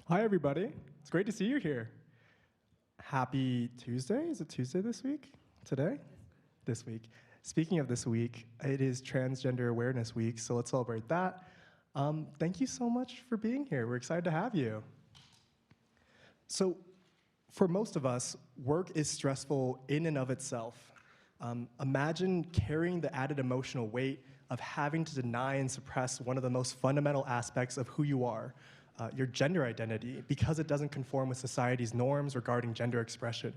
Hi, everybody. It's great to see you here. Happy Tuesday. Is it Tuesday this week? Today? This week. Speaking of this week, it is Transgender Awareness Week, so let's celebrate that. Thank you so much for being here. We're excited to have you. So, for most of us, work is stressful in and of itself. Imagine carrying the added emotional weight of having to deny and suppress one of the most fundamental aspects of who you are, your gender identity, because it doesn't conform with society's norms regarding gender expression.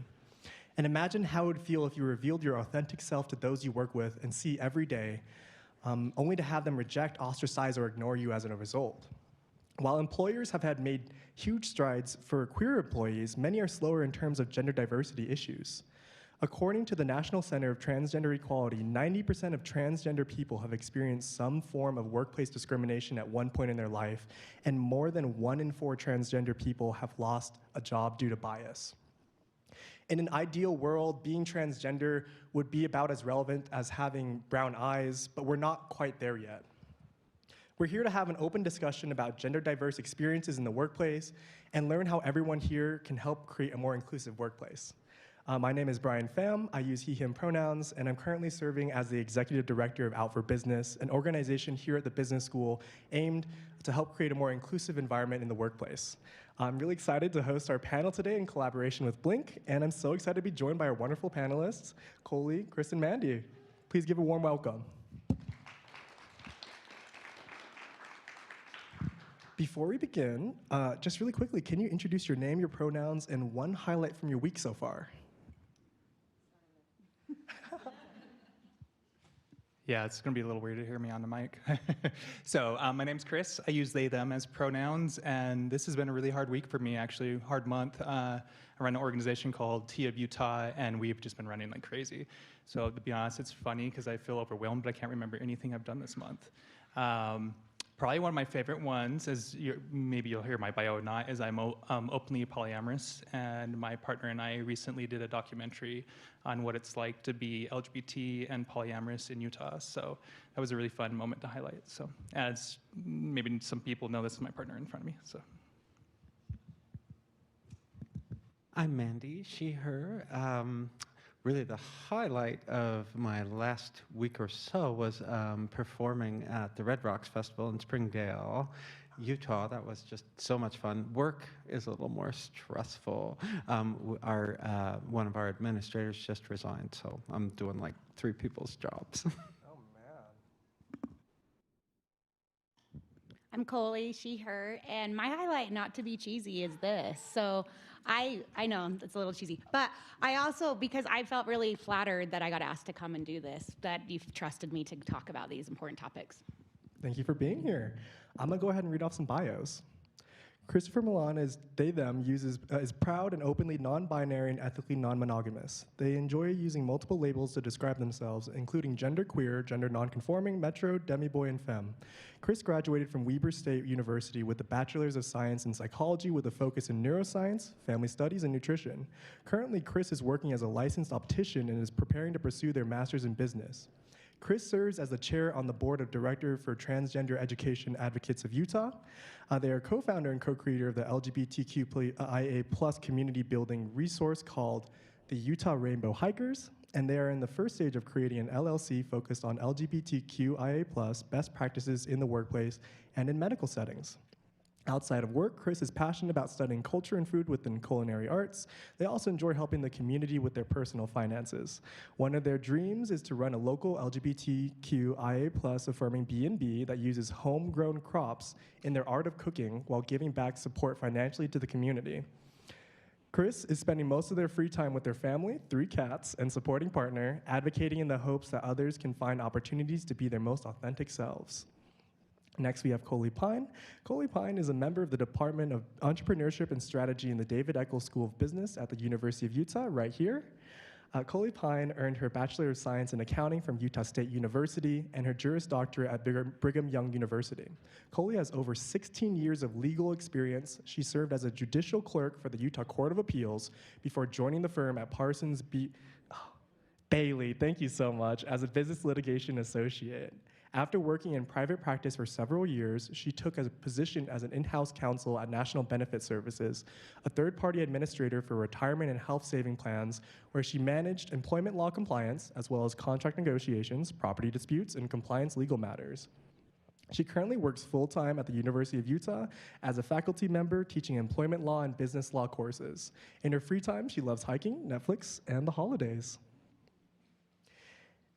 And imagine how it would feel if you revealed your authentic self to those you work with and see every day, only to have them reject, ostracize, or ignore you as a result. While employers have had made huge strides for queer employees, many are slower in terms of gender diversity issues. According to the National Center of Transgender Equality, 90% of transgender people have experienced some form of workplace discrimination at one point in their life, and more than 1 in 4 transgender people have lost a job due to bias. In an ideal world, being transgender would be about as relevant as having brown eyes, but we're not quite there yet. We're here to have an open discussion about gender diverse experiences in the workplace and learn how everyone here can help create a more inclusive workplace. My name is Brian Pham. I use he, him pronouns, and I'm currently serving as the Executive Director of Out for Business, an organization here at the business school aimed to help create a more inclusive environment in the workplace. I'm really excited to host our panel today in collaboration with Blink, and I'm so excited to be joined by our wonderful panelists, Coley, Chris, and Mandy. Please give a warm welcome. Before we begin, just really quickly, can you introduce your name, your pronouns, and one highlight from your week so far? Yeah, it's going to be a little weird to hear me on the mic. So my name's Chris. I use they, them as pronouns, and this has been a really hard week for me, actually, hard month. I run an organization called T of Utah, and we've just been running like crazy. So to be honest, it's funny because I feel overwhelmed, but I can't remember anything I've done this month. Probably one of my favorite ones, maybe you'll hear my bio or not, is I'm openly polyamorous, and my partner and I recently did a documentary on what it's like to be LGBT and polyamorous in Utah. So that was a really fun moment to highlight. So as maybe some people know, this is my partner in front of me. So I'm Mandy, she, her. Really the highlight of my last week or so was performing at the Red Rocks Festival in Springdale, Utah. That was just so much fun. Work is a little more stressful. One of our administrators just resigned, so I'm doing like 3 people's jobs. Oh, man. I'm Coley, she, her, and my highlight, not to be cheesy, is this. So I know it's a little cheesy, but I also, because I felt really flattered that I got asked to come and do this, that you've trusted me to talk about these important topics. Thank you for being here. I'm gonna go ahead and read off some bios. Christopher Milan is is proud and openly non-binary and ethically non-monogamous. They enjoy using multiple labels to describe themselves, including genderqueer, gender nonconforming, metro, demiboy, and femme. Chris graduated from Weber State University with a Bachelor's of Science in Psychology with a focus in neuroscience, family studies, and nutrition. Currently, Chris is working as a licensed optician and is preparing to pursue their master's in business. Chris serves as the chair on the board of director for Transgender Education Advocates of Utah. They are co-founder and co-creator of the LGBTQIA+ community building resource called the Utah Rainbow Hikers, and they are in the first stage of creating an LLC focused on LGBTQIA+ best practices in the workplace and in medical settings. Outside of work, Chris is passionate about studying culture and food within culinary arts. They also enjoy helping the community with their personal finances. One of their dreams is to run a local LGBTQIA+ affirming B&B that uses homegrown crops in their art of cooking while giving back support financially to the community. Chris is spending most of their free time with their family, 3 cats, and supporting partner, advocating in the hopes that others can find opportunities to be their most authentic selves. Next, we have Coley Pine. Coley Pine is a member of the Department of Entrepreneurship and Strategy in the David Eccles School of Business at the University of Utah, right here. Coley Pine earned her Bachelor of Science in Accounting from Utah State University and her Juris Doctorate at Brigham Young University. Coley has over 16 years of legal experience. She served as a judicial clerk for the Utah Court of Appeals before joining the firm at Bailey, thank you so much, as a business litigation associate. After working in private practice for several years, she took a position as an in-house counsel at National Benefit Services, a third-party administrator for retirement and health saving plans, where she managed employment law compliance, as well as contract negotiations, property disputes, and compliance legal matters. She currently works full-time at the University of Utah as a faculty member teaching employment law and business law courses. In her free time, she loves hiking, Netflix, and the holidays.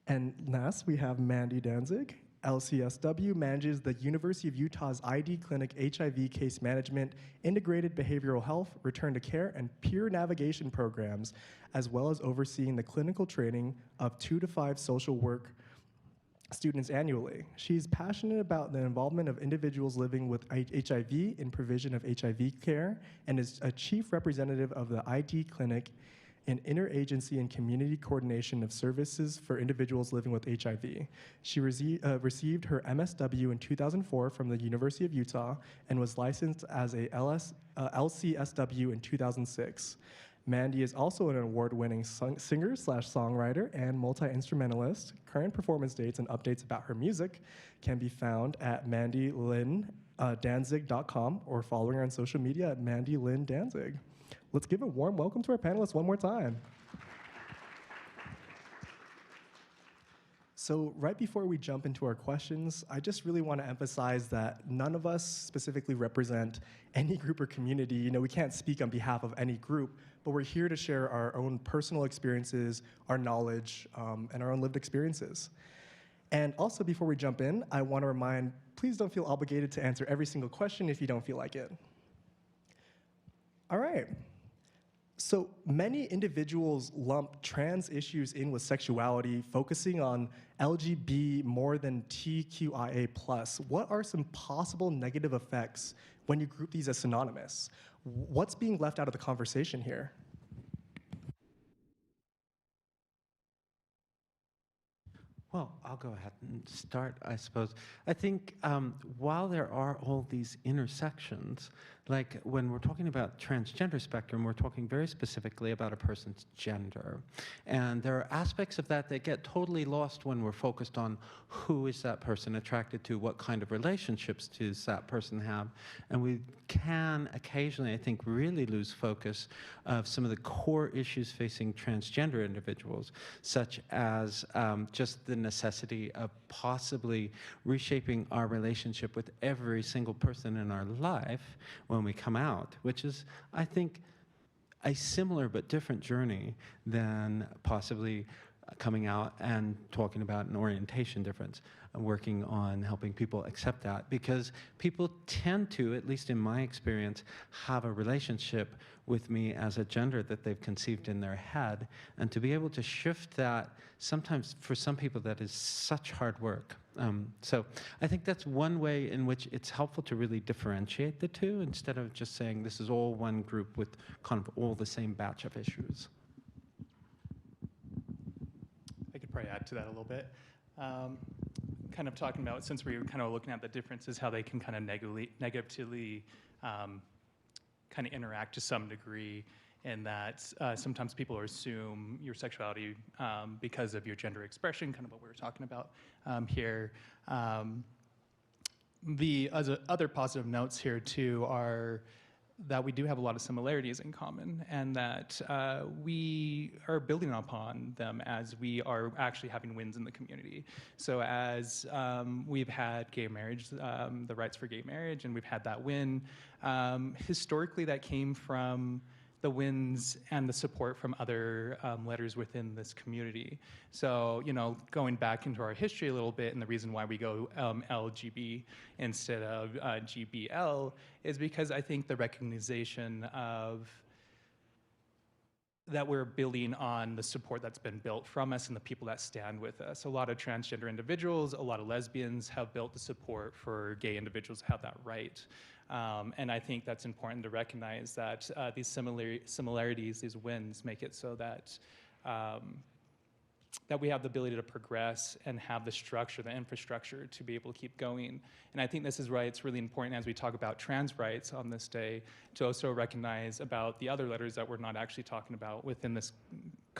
And last, we have Mandy Danzig. Lcsw manages the University of Utah's ID Clinic HIV case management, integrated behavioral health, return to care, and peer navigation programs, as well as overseeing the clinical training of 2 to 5 social work students annually. She's passionate about the involvement of individuals living with HIV in provision of HIV care and is a chief representative of the ID Clinic in interagency and community coordination of services for individuals living with HIV. She received her MSW in 2004 from the University of Utah and was licensed as a LCSW in 2006. Mandy is also an award-winning singer/songwriter and multi-instrumentalist. Current performance dates and updates about her music can be found at mandylyndanzig.com or following her on social media at Mandy Lynn Danzig. Let's give a warm welcome to our panelists one more time. So right before we jump into our questions, I just really want to emphasize that none of us specifically represent any group or community. You know, we can't speak on behalf of any group, but we're here to share our own personal experiences, our knowledge, and our own lived experiences. And also, before we jump in, I want to remind, please don't feel obligated to answer every single question if you don't feel like it. All right. So many individuals lump trans issues in with sexuality, focusing on LGB more than TQIA+. What are some possible negative effects when you group these as synonymous? What's being left out of the conversation here? Well, I'll go ahead and start, I suppose. I think while there are all these intersections, like when we're talking about transgender spectrum, we're talking very specifically about a person's gender. And there are aspects of that that get totally lost when we're focused on who is that person attracted to, what kind of relationships does that person have. And we can occasionally, I think, really lose focus of some of the core issues facing transgender individuals, such as just the necessity of possibly reshaping our relationship with every single person in our life when we come out, which is, I think, a similar but different journey than possibly coming out and talking about an orientation difference, working on helping people accept that, because people tend to, at least in my experience, have a relationship with me as a gender that they've conceived in their head, and to be able to shift that, sometimes for some people that is such hard work. So I think that's one way in which it's helpful to really differentiate the two instead of just saying this is all one group with kind of all the same batch of issues. I could probably add to that a little bit. Kind of talking about, since we were kind of looking at the differences, how they can kind of negatively kind of interact to some degree, in that sometimes people assume your sexuality because of your gender expression, kind of what we were talking about here. The other positive notes here too are that we do have a lot of similarities in common, and that we are building upon them as we are actually having wins in the community. So as we've had gay marriage, the rights for gay marriage, and we've had that win, historically that came from the wins and the support from other letters within this community. So, you know, going back into our history a little bit, and the reason why we go LGB instead of GBL is because I think the recognition of that we're building on the support that's been built from us and the people that stand with us. A lot of transgender individuals, a lot of lesbians have built the support for gay individuals to have that right. And I think that's important to recognize that these similarities, these wins, make it so that that we have the ability to progress and have the structure, the infrastructure to be able to keep going. And I think this is why it's really important as we talk about trans rights on this day to also recognize about the other letters that we're not actually talking about within this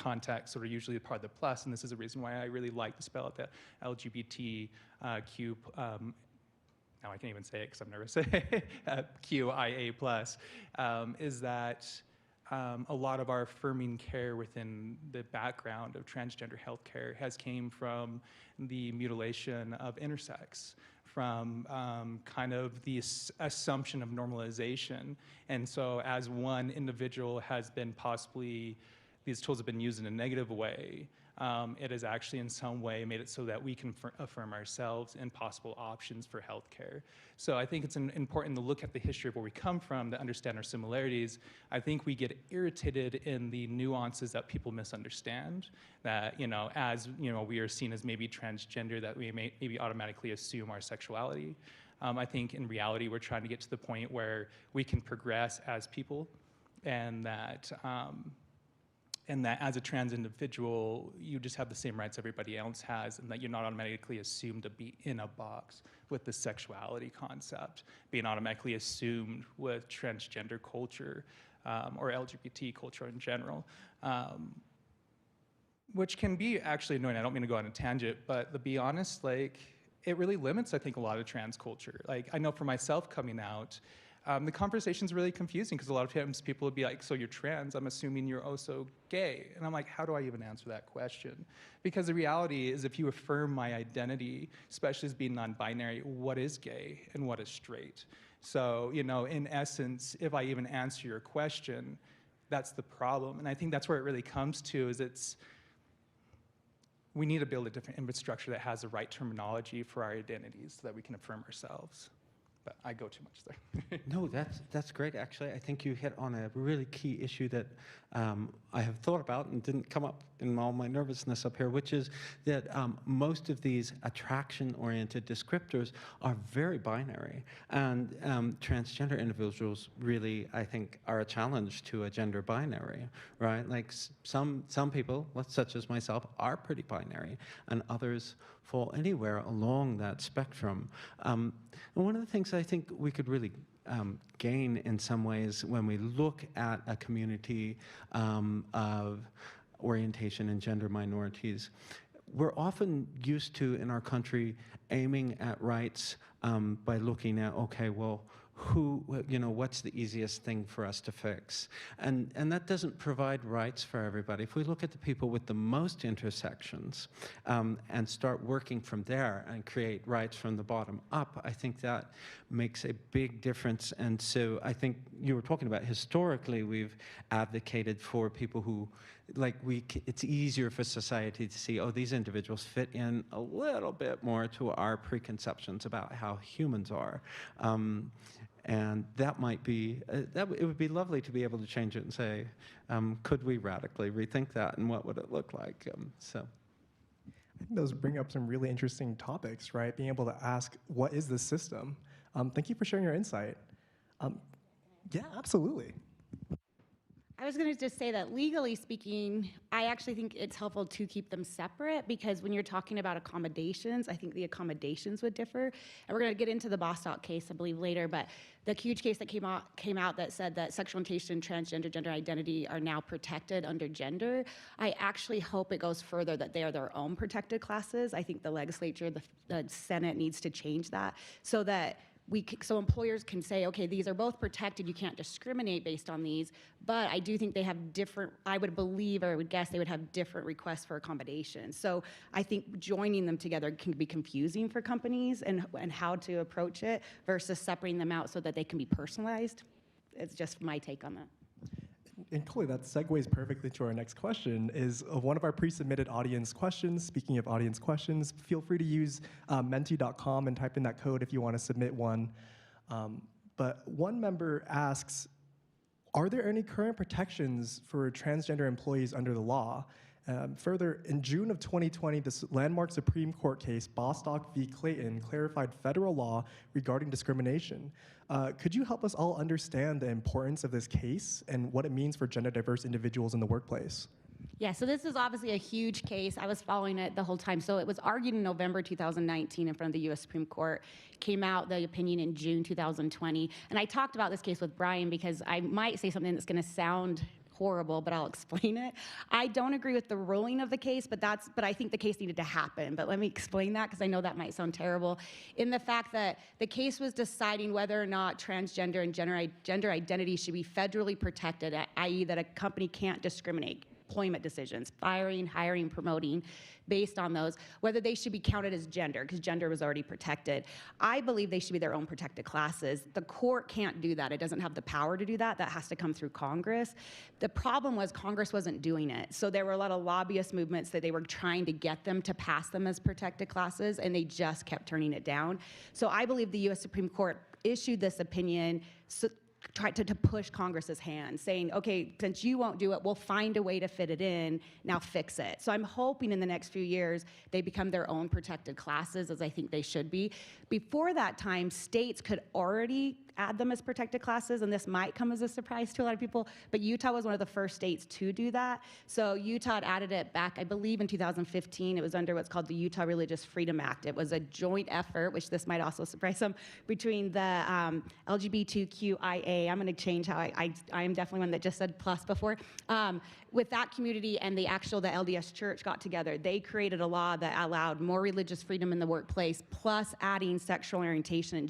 contexts that are usually part of the plus, and this is a reason why I really like to spell out the LGBTQ. Now I can't even say it because I'm nervous. QIA plus is that a lot of our affirming care within the background of transgender healthcare has came from the mutilation of intersex, from kind of the assumption of normalization. And so as one individual has been possibly, these tools have been used in a negative way, it has actually in some way made it so that we can affirm ourselves in possible options for healthcare. So I think it's important to look at the history of where we come from to understand our similarities. I think we get irritated in the nuances that people misunderstand, that, as, we are seen as maybe transgender, that we may maybe automatically assume our sexuality. I think in reality, we're trying to get to the point where we can progress as people, and that as a trans individual, you just have the same rights everybody else has, and that you're not automatically assumed to be in a box with the sexuality concept, being automatically assumed with transgender culture or LGBT culture in general, which can be actually annoying. I don't mean to go on a tangent, but to be honest, it really limits, I think, a lot of trans culture. I know for myself coming out, the conversation's really confusing because a lot of times people would be like, so you're trans, I'm assuming you're also gay. And I'm like, how do I even answer that question? Because the reality is if you affirm my identity, especially as being non-binary, what is gay and what is straight? So, in essence, if I even answer your question, that's the problem. And I think that's where it really comes to is we need to build a different infrastructure that has the right terminology for our identities so that we can affirm ourselves. But I go too much there. No, that's great. Actually, I think you hit on a really key issue that I have thought about and didn't come up in all my nervousness up here, which is that most of these attraction-oriented descriptors are very binary, and transgender individuals really, I think, are a challenge to a gender binary, right? Some people, such as myself, are pretty binary, and others fall anywhere along that spectrum. And one of the things I think we could really gain in some ways when we look at a community of orientation and gender minorities, we're often used to, in our country, aiming at rights by looking at, okay, well, what's the easiest thing for us to fix? And that doesn't provide rights for everybody. If we look at the people with the most intersections and start working from there and create rights from the bottom up, I think that makes a big difference. And so I think you were talking about historically, we've advocated for people who, it's easier for society to see, oh, these individuals fit in a little bit more to our preconceptions about how humans are. And that might be, it would be lovely to be able to change it and say, could we radically rethink that and what would it look like? I think those bring up some really interesting topics, right? Being able to ask, what is this system? Thank you for sharing your insight. Yeah, absolutely. I was going to just say that legally speaking, I actually think it's helpful to keep them separate because when you're talking about accommodations, I think the accommodations would differ. And we're going to get into the Bostock case, I believe, later, but the huge case that came out that said that sexual orientation, transgender, gender identity are now protected under gender. I actually hope it goes further that they are their own protected classes. I think the legislature, the Senate needs to change that so that so employers can say, okay, these are both protected, you can't discriminate based on these, but I do think they have different, I would believe or would guess they would have different requests for accommodations. So I think joining them together can be confusing for companies and how to approach it versus separating them out so that they can be personalized. It's just my take on that. And Coley, that segues perfectly to our next question, is one of our pre-submitted audience questions. Speaking of audience questions, feel free to use menti.com and type in that code if you want to submit one. But one member asks, are there any current protections for transgender employees under the law? Further, in June of 2020, this landmark Supreme Court case, Bostock v. Clayton, clarified federal law regarding discrimination. Could you help us all understand the importance of this case and what it means for gender diverse individuals in the workplace? Yeah, so this is obviously a huge case. I was following it the whole time. So it was argued in November 2019 in front of the U.S. Supreme Court, came out the opinion in June 2020. And I talked about this case with Brian because I might say something that's going to sound horrible, but I'll explain it. I don't agree with the ruling of the case, but I think the case needed to happen. But let me explain that, because I know that might sound terrible. In the fact that the case was deciding whether or not transgender and gender identity should be federally protected, i.e. that a company can't discriminate employment decisions, firing, hiring, promoting, based on those, whether they should be counted as gender, because gender was already protected. I believe they should be their own protected classes. The court can't do that. It doesn't have the power to do that. That has to come through Congress. The problem was Congress wasn't doing it. So there were a lot of lobbyist movements that they were trying to get them to pass them as protected classes, and they just kept turning it down. So I believe the U.S. Supreme Court issued this opinion tried to push Congress's hand, saying, okay, since you won't do it, we'll find a way to fit it in, now fix it. So I'm hoping in the next few years they become their own protected classes, as I think they should be. Before that time, states could already add them as protected classes, and this might come as a surprise to a lot of people, but Utah was one of the first states to do that. So Utah had added it back, I believe in 2015, it was under what's called the Utah Religious Freedom Act. It was a joint effort, which this might also surprise some, between the LGBTQIA, I'm gonna change how I am definitely one that just said plus before, with that community and the LDS Church got together. They created a law that allowed more religious freedom in the workplace, plus adding sexual orientation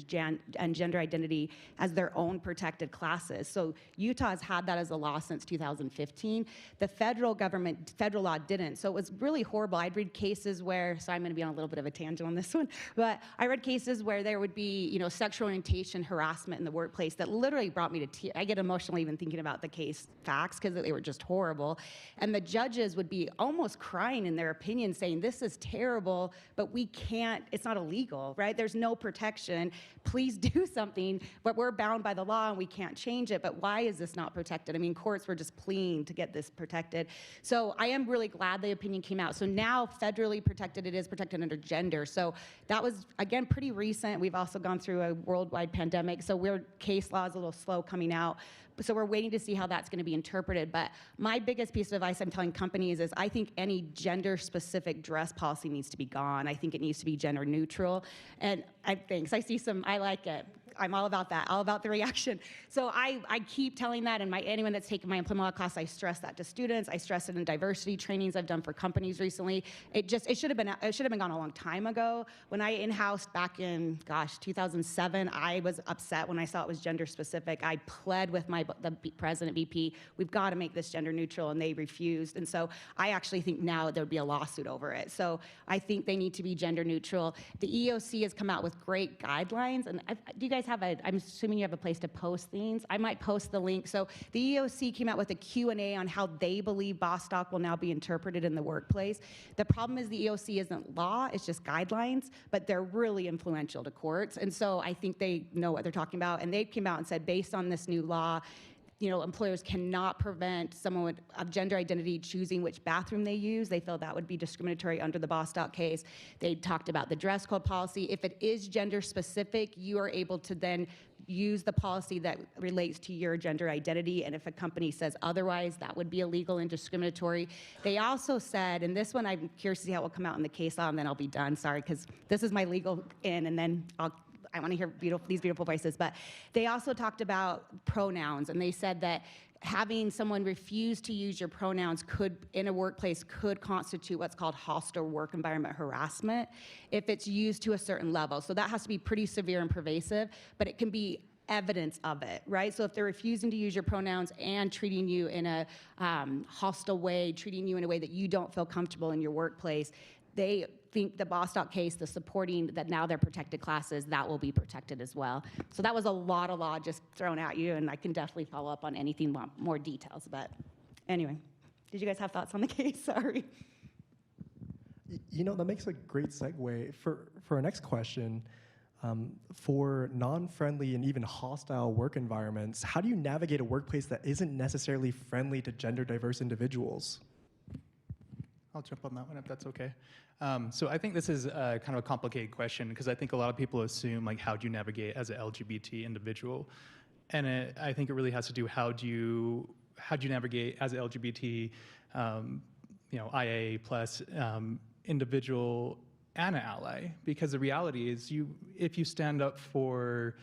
and gender identity as their own protected classes. So Utah has had that as a law since 2015. The federal law didn't. So it was really horrible. I'd read cases where, so I'm gonna be on a little bit of a tangent on this one, but I read cases where there would be, sexual orientation harassment in the workplace that literally brought me to tears. I get emotional even thinking about the case facts, because they were just horrible. And the judges would be almost crying in their opinion, saying, this is terrible, but we can't, it's not illegal, right? There's no protection. Please do something, but we're bound by the law and we can't change it. But why is this not protected? I mean, courts were just pleading to get this protected. So I am really glad the opinion came out. So now federally protected, it is protected under gender. So that was, again, pretty recent. We've also gone through a worldwide pandemic. So case law is a little slow coming out. So we're waiting to see how that's going to be interpreted. But my biggest piece of advice I'm telling companies is I think any gender-specific dress policy needs to be gone. I think it needs to be gender neutral. And thanks. I like it. I'm all about that, all about the reaction. So I keep telling that, and anyone that's taken my employment law class, I stress that to students. I stress it in diversity trainings I've done for companies recently. It should have been gone a long time ago. When I in-housed back in 2007, I was upset when I saw it was gender specific. I pled with the president VP, we've got to make this gender neutral, and they refused. And so I actually think now there would be a lawsuit over it. So I think they need to be gender neutral. The EOC has come out with great guidelines, and do you guys have I'm assuming you have a place to post things. I might post the link. So the EOC came out with a Q&A on how they believe Bostock will now be interpreted in the workplace. The problem is the EOC isn't law, it's just guidelines, but they're really influential to courts. And so I think they know what they're talking about. And they came out and said, based on this new law, employers cannot prevent someone of gender identity choosing which bathroom they use. They feel that would be discriminatory under the Bostock case. They talked about the dress code policy. If it is gender specific, you are able to then use the policy that relates to your gender identity. And if a company says otherwise, that would be illegal and discriminatory. They also said, and this one I'm curious to see how it will come out in the case law, and then I'll be done, sorry, because this is my legal in, and then I want to hear these beautiful voices, but they also talked about pronouns, and they said that having someone refuse to use your pronouns in a workplace could constitute what's called hostile work environment harassment if it's used to a certain level. So that has to be pretty severe and pervasive, but it can be evidence of it, right? So if they're refusing to use your pronouns and treating you in a hostile way, treating you in a way that you don't feel comfortable in your workplace, they think the Bostock case, the supporting that now they're protected classes, that will be protected as well. So that was a lot of law just thrown at you, and I can definitely follow up on anything more details. But anyway, did you guys have thoughts on the case? Sorry. That makes a great segue for our next question. For non-friendly and even hostile work environments, how do you navigate a workplace that isn't necessarily friendly to gender diverse individuals? I'll jump on that one if that's okay. So I think this is kind of a complicated question, because I think a lot of people assume, how do you navigate as an LGBT individual? And I think it really has to do how do you navigate as an LGBT, IA plus individual and an ally? Because the reality is, if you stand up for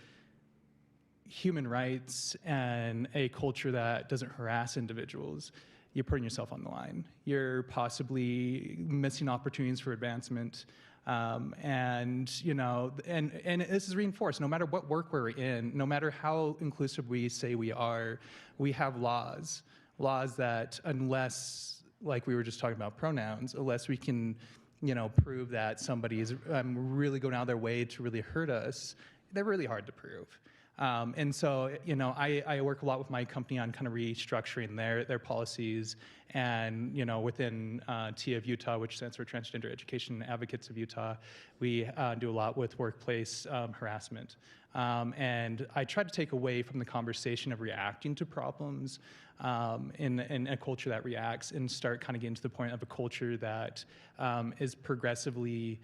human rights and a culture that doesn't harass individuals, you're putting yourself on the line. You're possibly missing opportunities for advancement. And this is reinforced. No matter what work we're in, no matter how inclusive we say we are, we have laws that, unless, like we were just talking about pronouns, unless we can, prove that somebody is really going out of their way to really hurt us, they're really hard to prove. And so, I work a lot with my company on kind of restructuring their policies, and within TIA of Utah, which stands for Transgender Education Advocates of Utah, we do a lot with workplace harassment. And I try to take away from the conversation of reacting to problems in a culture that reacts, and start kind of getting to the point of a culture that is progressively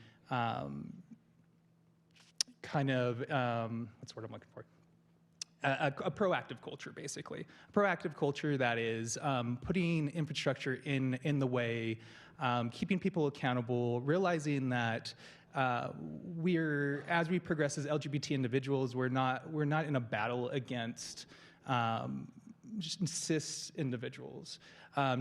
kind of, what's the word I'm looking for? A proactive culture, basically. A proactive culture that is putting infrastructure in the way, keeping people accountable, realizing that as we progress as LGBT individuals, we're not in a battle against just cis individuals.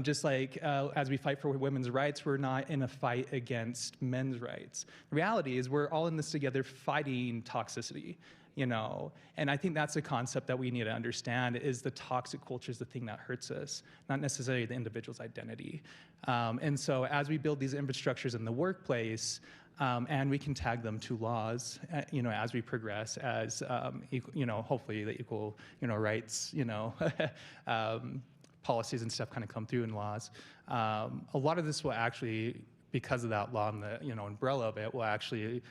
Just like as we fight for women's rights, we're not in a fight against men's rights. The reality is we're all in this together fighting toxicity. And I think that's a concept that we need to understand, is the toxic culture is the thing that hurts us, not necessarily the individual's identity. And so as we build these infrastructures in the workplace, and we can tag them to laws, as we progress, as, hopefully the equal, rights, policies and stuff kind of come through in laws. A lot of this will actually, because of that law and the, umbrella of it, will actually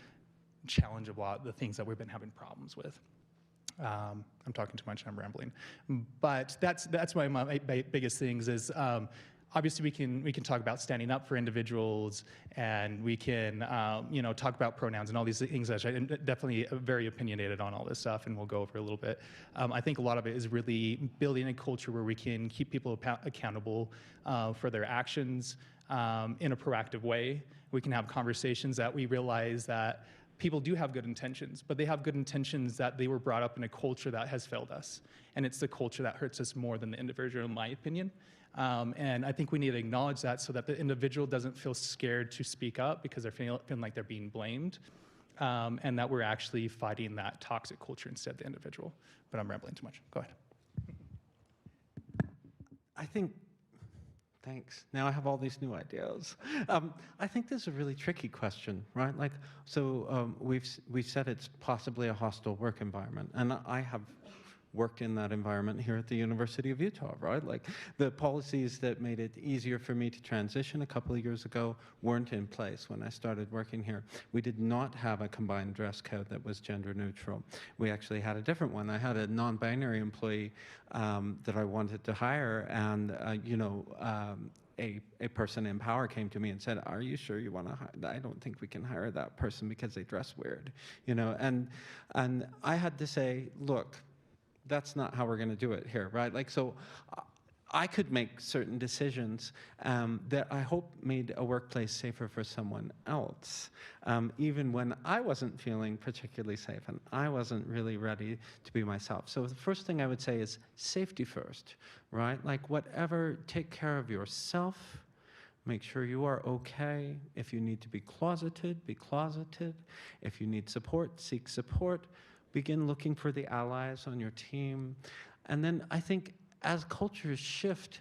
challenge a lot of the things that we've been having problems with. I'm talking too much, I'm rambling. But that's one of my biggest things is, obviously we can talk about standing up for individuals, and we can talk about pronouns and all these things. I'm definitely very opinionated on all this stuff, and we'll go over a little bit. I think a lot of it is really building a culture where we can keep people accountable for their actions in a proactive way. We can have conversations that we realize that people do have good intentions, but they have good intentions that they were brought up in a culture that has failed us. And it's the culture that hurts us more than the individual, in my opinion. And I think we need to acknowledge that, so that the individual doesn't feel scared to speak up because they're feeling like they're being blamed, and that we're actually fighting that toxic culture instead of the individual. But I'm rambling too much. Go ahead. I think, thanks. Now I have all these new ideas. I think this is a really tricky question, right? Like, so we've said it's possibly a hostile work environment, and I have worked in that environment here at the University of Utah, right? Like, the policies that made it easier for me to transition a couple of years ago weren't in place when I started working here. We did not have a combined dress code that was gender neutral. We actually had a different one. I had a non-binary employee that I wanted to hire, and a person in power came to me and said, "Are you sure you want to hire? I don't think we can hire that person because they dress weird," and I had to say, look, that's not how we're going to do it here, right? Like, so I could make certain decisions that I hope made a workplace safer for someone else, even when I wasn't feeling particularly safe and I wasn't really ready to be myself. So the first thing I would say is safety first, right? Like, whatever, take care of yourself. Make sure you are okay. If you need to be closeted, be closeted. If you need support, seek support. Begin looking for the allies on your team. And then I think as cultures shift,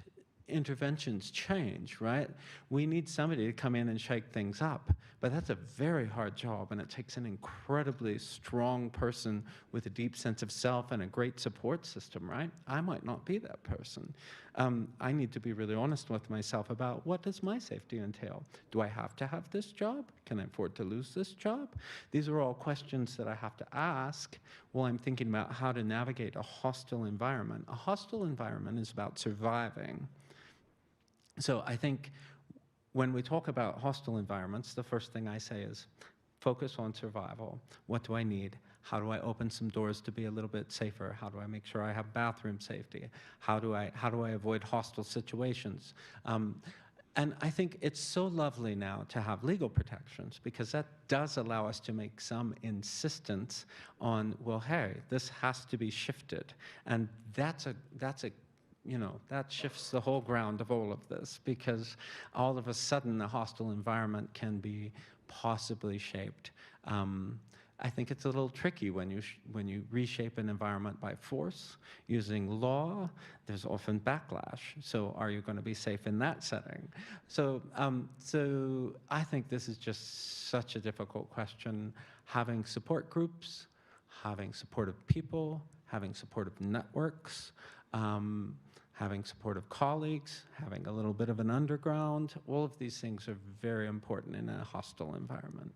interventions change, right? We need somebody to come in and shake things up. But that's a very hard job, and it takes an incredibly strong person with a deep sense of self and a great support system, right? I might not be that person. I need to be really honest with myself about, what does my safety entail? Do I have to have this job? Can I afford to lose this job? These are all questions that I have to ask while I'm thinking about how to navigate a hostile environment. A hostile environment is about surviving. So I think when we talk about hostile environments, the first thing I say is focus on survival. What do I need? How do I open some doors to be a little bit safer? How do I make sure I have bathroom safety? How do I avoid hostile situations? And I think it's so lovely now to have legal protections, because that does allow us to make some insistence on, well, hey, this has to be shifted. And that's a that shifts the whole ground of all of this, because all of a sudden a hostile environment can be possibly shaped. I think it's a little tricky when you reshape an environment by force using law. There's often backlash. So are you going to be safe in that setting? So I think this is just such a difficult question. Having support groups, having supportive people, having supportive networks, having supportive colleagues, having a little bit of an underground, all of these things are very important in a hostile environment.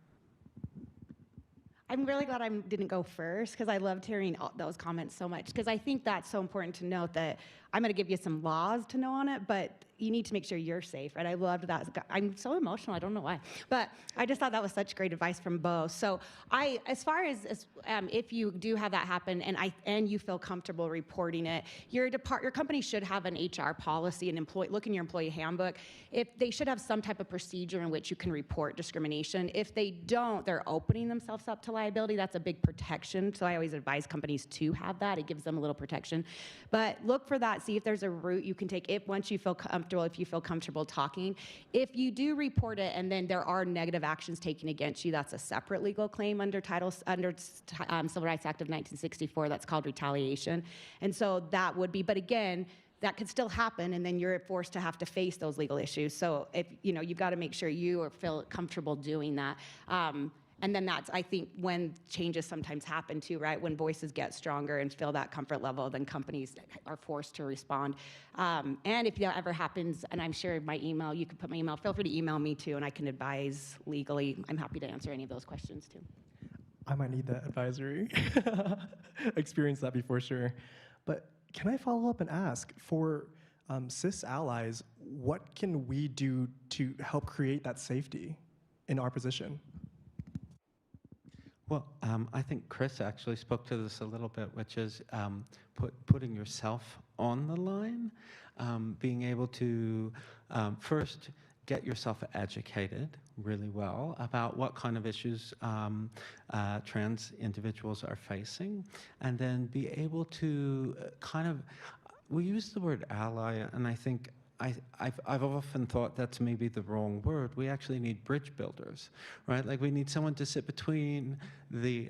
I'm really glad I didn't go first, because I loved hearing those comments so much, because I think that's so important to note that I'm going to give you some laws to know on it, but you need to make sure you're safe, right? I loved that. I'm so emotional, I don't know why. But I just thought that was such great advice from both. So as far as if you do have that happen and you feel comfortable reporting it, your company should have an HR policy, look in your employee handbook. If they should have some type of procedure in which you can report discrimination. If they don't, they're opening themselves up to liability. That's a big protection. So I always advise companies to have that. It gives them a little protection. But look for that. See if there's a route you can take once you feel comfortable, if you feel comfortable talking. If you do report it and then there are negative actions taken against you, that's a separate legal claim under Civil Rights Act of 1964. That's called retaliation. And so that would be, but again, that could still happen, and then you're forced to have to face those legal issues. So if you've got to make sure you feel comfortable doing that. And then that's, I think, when changes sometimes happen too, right? When voices get stronger and feel that comfort level, then companies are forced to respond. And if that ever happens, and I'm sure my email, you can put my email, feel free to email me too, and I can advise legally. I'm happy to answer any of those questions too. I might need that advisory. Experienced that before, sure. But can I follow up and ask, for cis allies, what can we do to help create that safety in our position? Well, I think Chris actually spoke to this a little bit, which is putting yourself on the line, being able to first get yourself educated really well about what kind of issues trans individuals are facing, and then be able to we use the word ally, and I think I've often thought that's maybe the wrong word. We actually need bridge builders, right? Like, we need someone to sit between the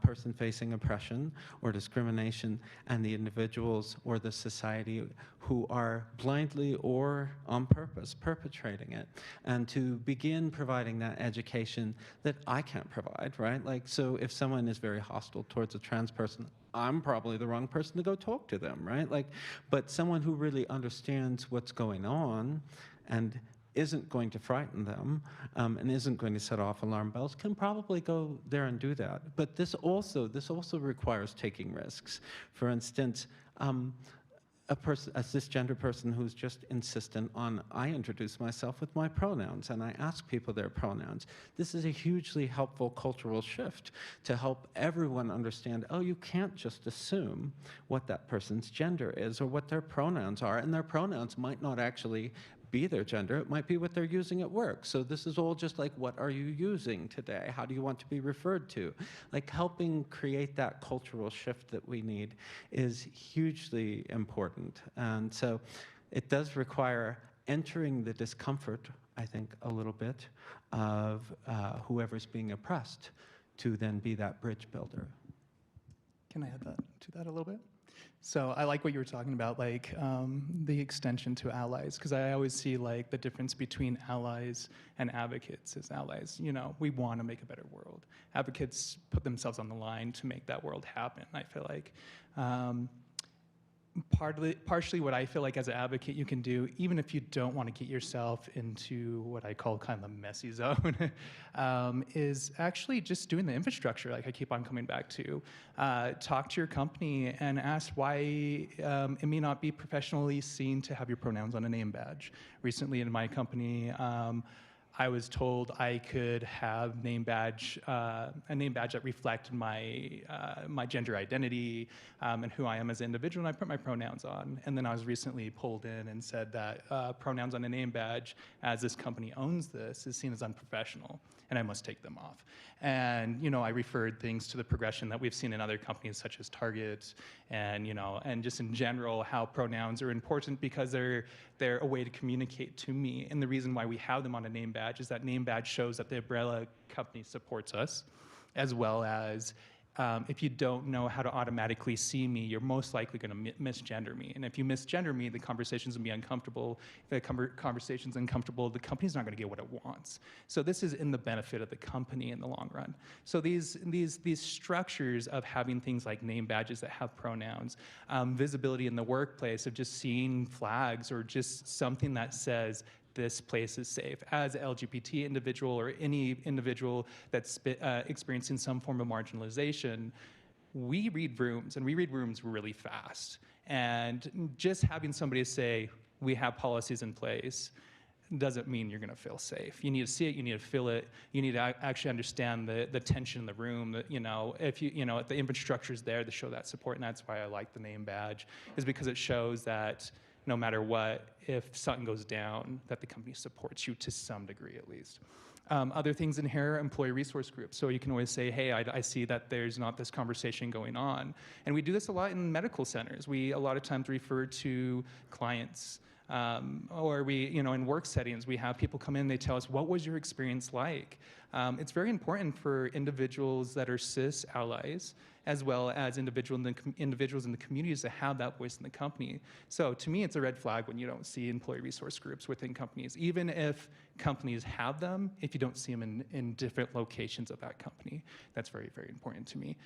person facing oppression or discrimination and the individuals or the society who are blindly or on purpose perpetrating it, and to begin providing that education that I can't provide, right? Like, so if someone is very hostile towards a trans person, I'm probably the wrong person to go talk to them, right? Like, but someone who really understands what's going on and isn't going to frighten them and isn't going to set off alarm bells can probably go there and do that. But this also requires taking risks. For instance, a cisgender person who's just insistent on, I introduce myself with my pronouns and I ask people their pronouns. This is a hugely helpful cultural shift to help everyone understand, oh, you can't just assume what that person's gender is or what their pronouns are, and their pronouns might not actually be their gender, it might be what they're using at work. So this is all just like, what are you using today? How do you want to be referred to? Like, helping create that cultural shift that we need is hugely important. And so it does require entering the discomfort, I think, a little bit of whoever's being oppressed to then be that bridge builder. Can I add to that a little bit? So I like what you were talking about, like the extension to allies, because I always see like the difference between allies and advocates as allies. You know, we want to make a better world. Advocates put themselves on the line to make that world happen. I feel like partially what I feel like as an advocate you can do, even if you don't want to get yourself into what I call kind of the messy zone, is actually just doing the infrastructure, like I keep on coming back to. Talk to your company and ask why it may not be professionally seen to have your pronouns on a name badge. Recently in my company, I was told I could have a name badge that reflected my gender identity and who I am as an individual, and I put my pronouns on. And then I was recently pulled in and said that pronouns on a name badge, as this company owns this, is seen as unprofessional, and I must take them off. And I referred things to the progression that we've seen in other companies such as Target, and and just in general how pronouns are important because they're a way to communicate to me. And the reason why we have them on a name badge is that name badge shows that the umbrella company supports us, as well as if you don't know how to automatically see me, you're most likely going to misgender me. And if you misgender me, the conversation's going to be uncomfortable. If the conversation's uncomfortable, the company's not going to get what it wants. So this is in the benefit of the company in the long run. So these structures of having things like name badges that have pronouns, visibility in the workplace of just seeing flags or just something that says, this place is safe. As an LGBT individual or any individual that's experiencing some form of marginalization, we read rooms, and we read rooms really fast. And just having somebody say, we have policies in place, doesn't mean you're going to feel safe. You need to see it, you need to feel it, you need to actually understand the tension in the room. That if the infrastructure is there to show that support, and that's why I like the name badge, is because it shows that no matter what, if something goes down, that the company supports you to some degree at least. Other things in here, employee resource groups. So you can always say, hey, I see that there's not this conversation going on. And we do this a lot in medical centers. We a lot of times refer to clients, or we, in work settings, we have people come in, they tell us, what was your experience like? It's very important for individuals that are cis allies, as well as individuals in the communities to have that voice in the company. So to me, it's a red flag when you don't see employee resource groups within companies, even if companies have them, if you don't see them in different locations of that company. That's very, very important to me.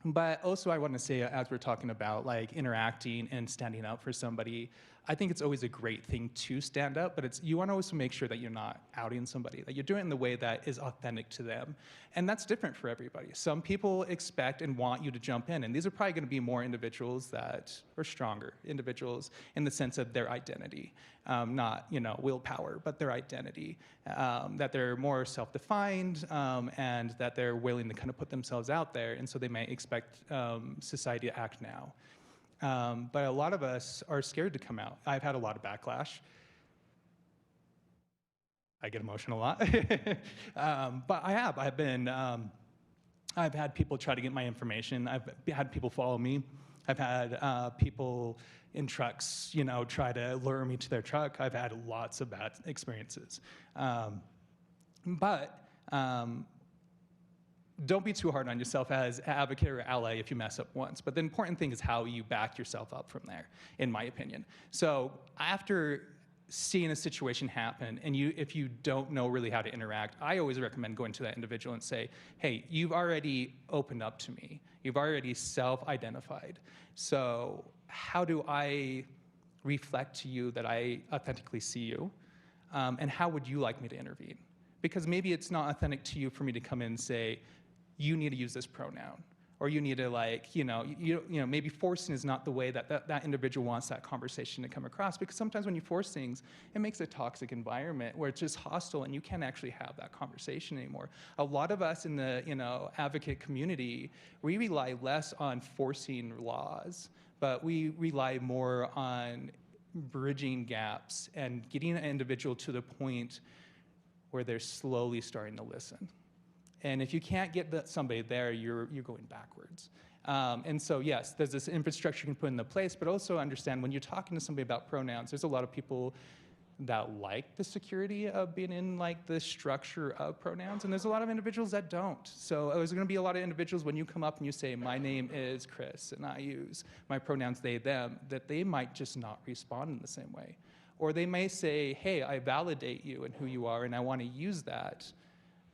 But also I want to say, as we're talking about like interacting and standing up for somebody, I think it's always a great thing to stand up, but you want to also make sure that you're not outing somebody, that you're doing it in the way that is authentic to them. And that's different for everybody. Some people expect and want you to jump in, and these are probably going to be more individuals that are stronger individuals in the sense of their identity, not willpower, but their identity, that they're more self-defined, and that they're willing to kind of put themselves out there, and so they may expect society to act now. But a lot of us are scared to come out. I've had a lot of backlash. I get emotional a lot. But I've had people try to get my information. I've had people follow me. I've had people in trucks, try to lure me to their truck. I've had lots of bad experiences. But don't be too hard on yourself as an advocate or ally if you mess up once. But the important thing is how you back yourself up from there, in my opinion. So after seeing a situation happen, and if you don't know really how to interact, I always recommend going to that individual and say, hey, you've already opened up to me. You've already self-identified. So how do I reflect to you that I authentically see you? And how would you like me to intervene? Because maybe it's not authentic to you for me to come in and say, you need to use this pronoun, or you need to maybe forcing is not the way that individual wants that conversation to come across, because sometimes when you force things, it makes a toxic environment where it's just hostile and you can't actually have that conversation anymore. A lot of us in the advocate community, we rely less on forcing laws, but we rely more on bridging gaps and getting an individual to the point where they're slowly starting to listen. And if you can't get somebody there, you're going backwards. And so yes, there's this infrastructure you can put into place, but also understand when you're talking to somebody about pronouns, there's a lot of people that like the security of being in like the structure of pronouns, and there's a lot of individuals that don't. So there's going to be a lot of individuals when you come up and you say, my name is Chris, and I use my pronouns they, them, that they might just not respond in the same way. Or they may say, hey, I validate you and who you are, and I want to use that,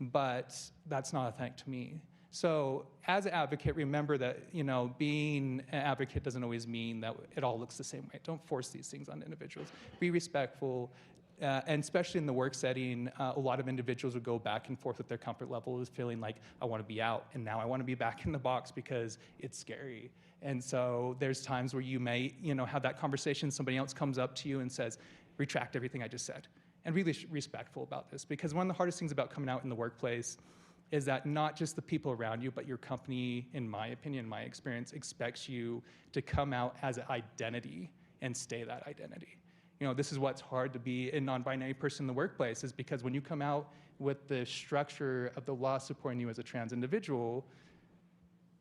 but that's not authentic to me. So as an advocate, remember that being an advocate doesn't always mean that it all looks the same way. Don't force these things on individuals. Be respectful, and especially in the work setting, a lot of individuals would go back and forth with their comfort level, is feeling like, I want to be out, and now I want to be back in the box because it's scary. And so there's times where you may have that conversation, somebody else comes up to you and says, retract everything I just said. and really respectful about this, because one of the hardest things about coming out in the workplace is that not just the people around you, but your company, in my opinion, my experience, expects you to come out as an identity and stay that identity. You know, this is what's hard to be a non-binary person in the workplace, is because when you come out with the structure of the law supporting you as a trans individual,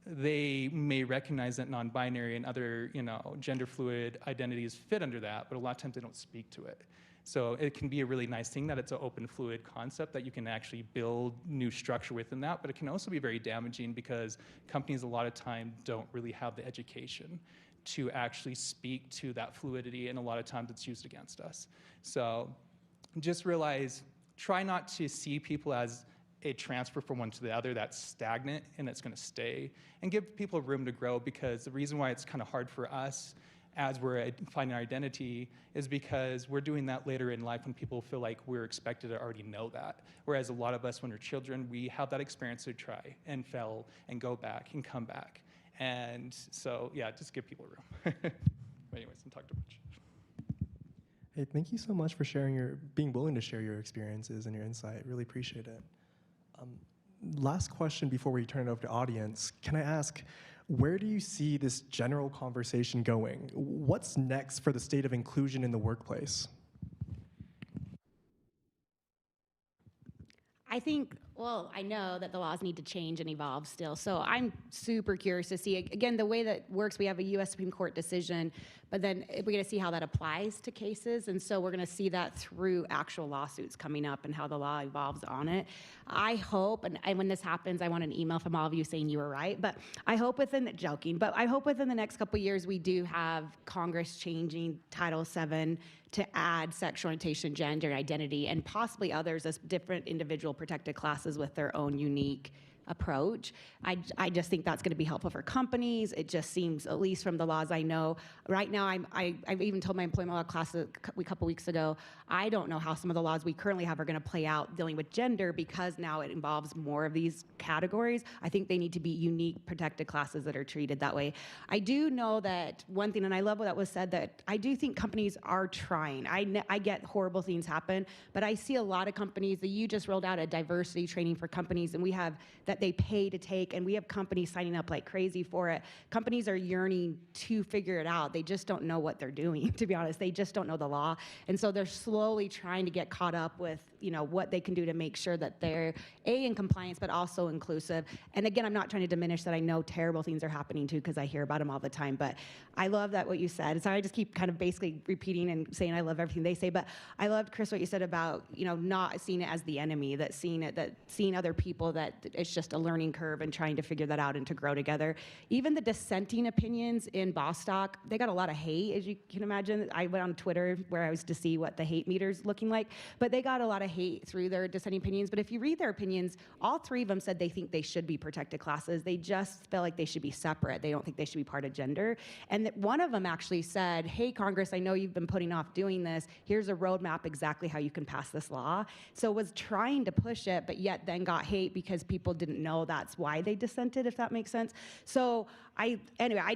they may recognize that non-binary and other, you know, gender fluid identities fit under that, but a lot of times they don't speak to it. So it can be a really nice thing that it's an open fluid concept that you can actually build new structure within that, but it can also be very damaging because companies a lot of time don't really have the education to actually speak to that fluidity, and a lot of times it's used against us. So just realize, try not to see people as a transfer from one to the other that's stagnant and that's gonna stay, and give people room to grow, because the reason why it's kind of hard for us as we're finding our identity is because we're doing that later in life when people feel like we're expected to already know that. Whereas a lot of us, when we're children, we have that experience to try and fail and go back and come back. And so, yeah, just give people room. But anyways, I'm talking too much. Hey, thank you so much for being willing to share your experiences and your insight. Really appreciate it. Last question before we turn it over to audience. Can I ask, where do you see this general conversation going? What's next for the state of inclusion in the workplace? I think, well, I know that the laws need to change and evolve still. So I'm super curious to see, again, the way that works, we have a US Supreme Court decision, but then we're gonna see how that applies to cases. And so we're gonna see that through actual lawsuits coming up and how the law evolves on it. I hope, and when this happens, I want an email from all of you saying you were right, but I hope within the next couple of years, we do have Congress changing Title VII to add sexual orientation, gender, identity, and possibly others as different individual protected classes with their own unique approach. I just think that's going to be helpful for companies. It just seems, at least from the laws I know, right now I've even told my employment law class a couple weeks ago, I don't know how some of the laws we currently have are going to play out dealing with gender, because now it involves more of these categories. I think they need to be unique protected classes that are treated that way. I do know that one thing, and I love what that was said, that I do think companies are trying. I get horrible things happen, but I see a lot of companies that you just rolled out a diversity training for companies, and we have that they pay to take, and we have companies signing up like crazy for it. Companies are yearning to figure it out. They just don't know what they're doing, to be honest. They just don't know the law. And so they're slowly trying to get caught up with, you know, what they can do to make sure that they're in compliance, but also inclusive. And again, I'm not trying to diminish that. I know terrible things are happening too, because I hear about them all the time, but I love that what you said. So I just keep kind of basically repeating and saying I love everything they say, but I loved, Chris, what you said about, you know, not seeing it as the enemy, that seeing other people, that it's just a learning curve and trying to figure that out and to grow together. Even the dissenting opinions in Bostock, they got a lot of hate, as you can imagine. I went on Twitter where I was to see what the hate meter's looking like, but they got a lot of hate through their dissenting opinions. But if you read their opinions, all three of them said they think they should be protected classes. They just felt like they should be separate. They don't think they should be part of gender. And that one of them actually said, hey, Congress, I know you've been putting off doing this. Here's a roadmap exactly how you can pass this law. So was trying to push it, but yet then got hate because people didn't know that's why they dissented, if that makes sense. So I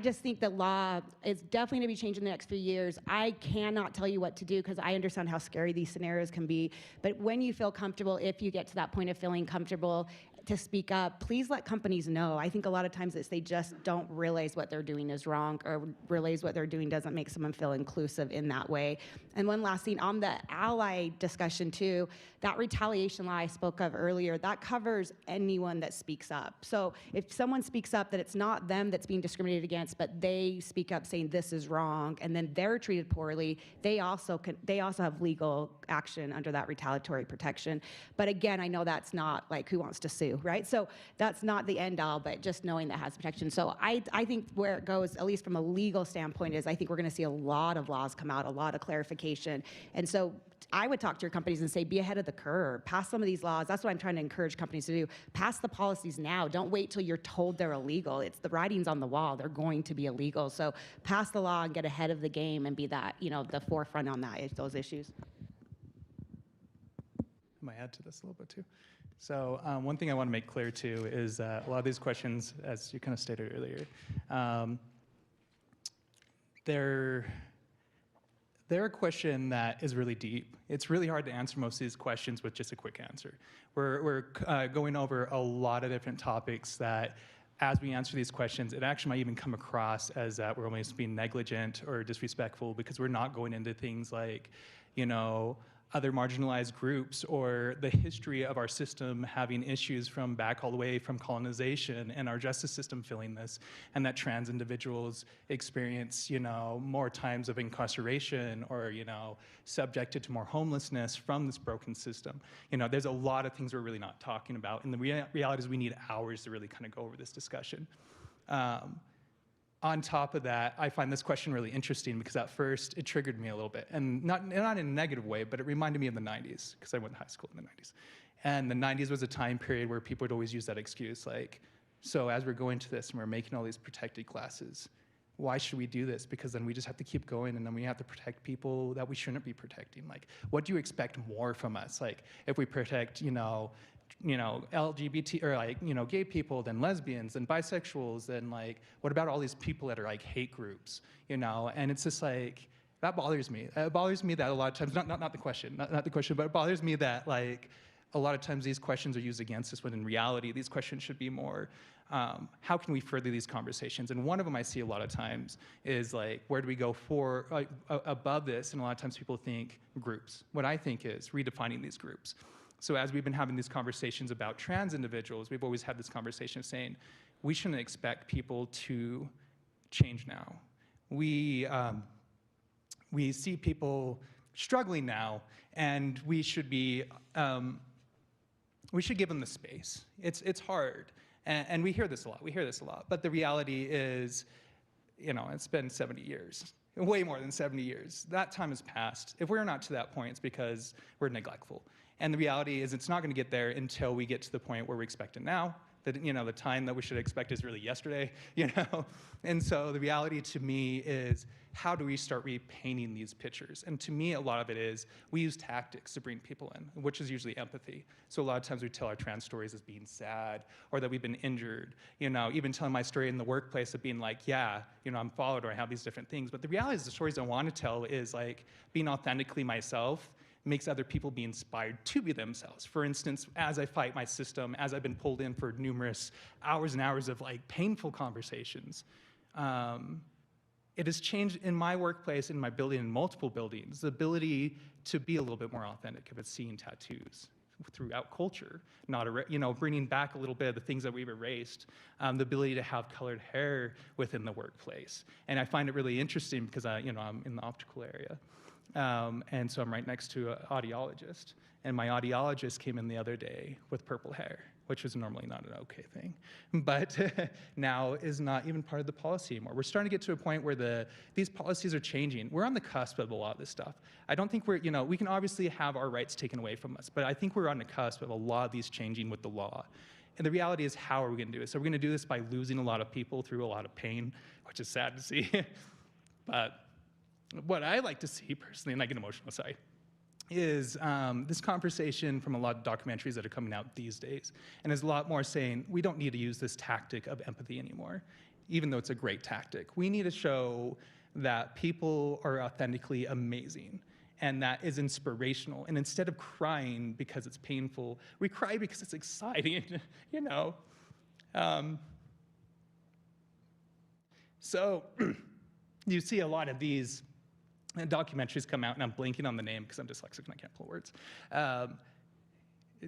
just think the law is definitely going to be changed in the next few years. I cannot tell you what to do because I understand how scary these scenarios can be. But when you feel comfortable, if you get to that point of feeling comfortable to speak up, please let companies know. I think a lot of times it's they just don't realize what they're doing is wrong, or realize what they're doing doesn't make someone feel inclusive in that way. And one last thing on the ally discussion too, that retaliation law I spoke of earlier, that covers anyone that speaks up. So if someone speaks up that it's not them that's being discriminated against, but they speak up saying this is wrong, and then they're treated poorly, they also have legal action under that retaliatory protection. But again, I know that's not like who wants to sue, right? So that's not the end all, but just knowing that has protection. So I think where it goes, at least from a legal standpoint, is I think we're going to see a lot of laws come out, a lot of clarification. And so I would talk to your companies and say, be ahead of the curve. Pass some of these laws. That's what I'm trying to encourage companies to do. Pass the policies now. Don't wait till you're told they're illegal. It's the writing's on the wall. They're going to be illegal. So pass the law and get ahead of the game and be that, the forefront on those issues. I might add to this a little bit too. So one thing I want to make clear too is a lot of these questions, as you kind of stated earlier, They're a question that is really deep. It's really hard to answer most of these questions with just a quick answer. We're going over a lot of different topics that, as we answer these questions, it actually might even come across as that we're almost being negligent or disrespectful because we're not going into things like, other marginalized groups or the history of our system having issues from back all the way from colonization and our justice system feeling this, and that trans individuals experience, more times of incarceration or, subjected to more homelessness from this broken system. There's a lot of things we're really not talking about, and the reality is we need hours to really kind of go over this discussion. On top of that, I find this question really interesting because at first it triggered me a little bit, and not in a negative way, but it reminded me of the 90s because I went to high school in the 90s. And the 90s was a time period where people would always use that excuse, like, so as we're going to this and we're making all these protected classes, why should we do this? Because then we just have to keep going, and then we have to protect people that we shouldn't be protecting. Like, what do you expect more from us? Like, if we protect, LGBT or gay people, then lesbians, then bisexuals, then what about all these people that are hate groups, And it's just that bothers me. It bothers me that a lot of times, not the question, not the question, but it bothers me that a lot of times these questions are used against us when in reality these questions should be more, how can we further these conversations? And one of them I see a lot of times is where do we go above this? And a lot of times people think groups. What I think is redefining these groups. So as we've been having these conversations about trans individuals, we've always had this conversation saying we shouldn't expect people to change now. We see people struggling now, and we should give them the space. It's hard, and we hear this a lot. But the reality is, it's been 70 years. Way more than 70 years. That time has passed. If we're not to that point, it's because we're neglectful. And the reality is it's not going to get there until we get to the point where we expect it now. That, the time that we should expect is really yesterday, And so the reality to me is, how do we start repainting these pictures? And to me, a lot of it is we use tactics to bring people in, which is usually empathy. So a lot of times we tell our trans stories as being sad, or that we've been injured, even telling my story in the workplace of being I'm followed, or I have these different things. But the reality is the stories I want to tell is being authentically myself makes other people be inspired to be themselves. For instance, as I fight my system, as I've been pulled in for numerous hours and hours of painful conversations, it has changed in my workplace, in my building, in multiple buildings, the ability to be a little bit more authentic if it's seeing tattoos throughout culture, bringing back a little bit of the things that we've erased, the ability to have colored hair within the workplace. And I find it really interesting because I'm in the optical area. And so I'm right next to an audiologist. And my audiologist came in the other day with purple hair, which was normally not an okay thing, but now is not even part of the policy anymore. We're starting to get to a point where these policies are changing. We're on the cusp of a lot of this stuff. I don't think we can obviously have our rights taken away from us, but I think we're on the cusp of a lot of these changing with the law. And the reality is, how are we going to do it? So we're going to do this by losing a lot of people through a lot of pain, which is sad to see. But what I like to see personally, and I get emotional, sorry, is this conversation from a lot of documentaries that are coming out these days. And there's a lot more saying, we don't need to use this tactic of empathy anymore, even though it's a great tactic. We need to show that people are authentically amazing, and that is inspirational. And instead of crying because it's painful, we cry because it's exciting, So you see a lot of these documentaries come out, and I'm blanking on the name because I'm dyslexic and I can't pull words.